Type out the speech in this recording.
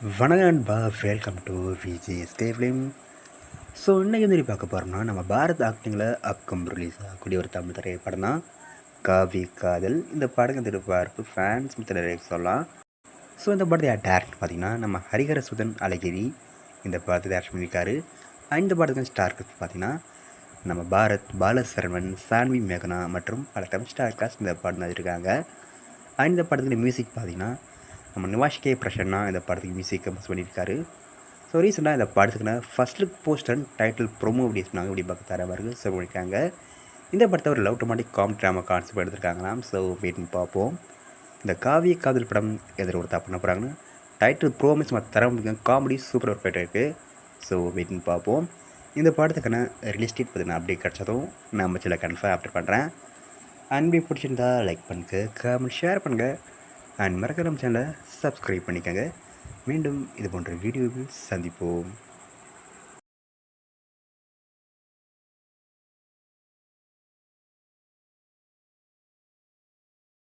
வணக்கம் நண்பா, welcome to Viji ஸ்டேஃப்லிம். So இன்றைக்கி வந்து பார்க்க போகிறோம்னா நம்ம பாரத் ஆக்டிங்கில் அக்கம் ரிலீஸ் ஆகக்கூடிய ஒரு தமிழ் திரைப்படம் தான் காவி காதல். இந்த படத்தை எதிர்பார்ப்பு ஃபேன்ஸ் நிறைய சொல்லலாம். ஸோ இந்த படத்தை டேரக்டர் பார்த்திங்கன்னா நம்ம ஹரிஹர சுதன் அழகிரி இந்த படத்தை டேரக்ட் பண்ணியிருக்காரு. இந்த படத்துக்கு ஸ்டார் காஸ்ட் பார்த்திங்கன்னா நம்ம பாரத், பாலசரவன், சான்வி மேகனா மற்றும் பல தமிழ் ஸ்டார் காஸ்ட் இந்த படம் நடிச்சிருக்காங்க. இந்த படத்துக்கு மியூசிக் பார்த்திங்கன்னா நம்ம நிவாஷ் கே பிரசன்னா இந்த படத்துக்கு மியூசிக் கம்போஸ் பண்ணியிருக்காரு. ஸோ ரீசெண்டாக இந்த படத்துக்குன்னா first look poster and title promo அப்படி சொன்னாங்க, இப்படி பார்க்க தரவார்கள் ஸோ பண்ணியிருக்காங்க. இந்த படத்தை ஒரு love romantic comedy drama concept எடுத்திருக்காங்களாம். ஸோ வெயிட் பண்ணி பார்ப்போம் இந்த காவிய காதல் படம் எதில் ஒருத்தா பண்ண போகிறாங்கன்னு. டைட்டில் ப்ரோமிஸ் மற்ற தர முடியும், காமெடி சூப்பர் ஒர்க் ஆகிட்டு இருக்குது. ஸோ வெயிட் பண்ணி பார்ப்போம். இந்த படத்துக்கான ரிலீஸ் டேட் பார்த்தீங்கன்னா அப்டேட் கிடச்சதும் நம்ம சில கன்ஃபார்ம் அப்டேட் பண்ணுறேன். அன்பை பிடிச்சிருந்தா லைக் பண்ணுங்க, கமெண்ட் ஷேர் பண்ணுங்கள் அண்ட் மறக்காம சேனலை சப்ஸ்கிரைப் பண்ணிக்கோங்க. மீண்டும் இது போன்ற வீடியோவில் சந்திப்போம்.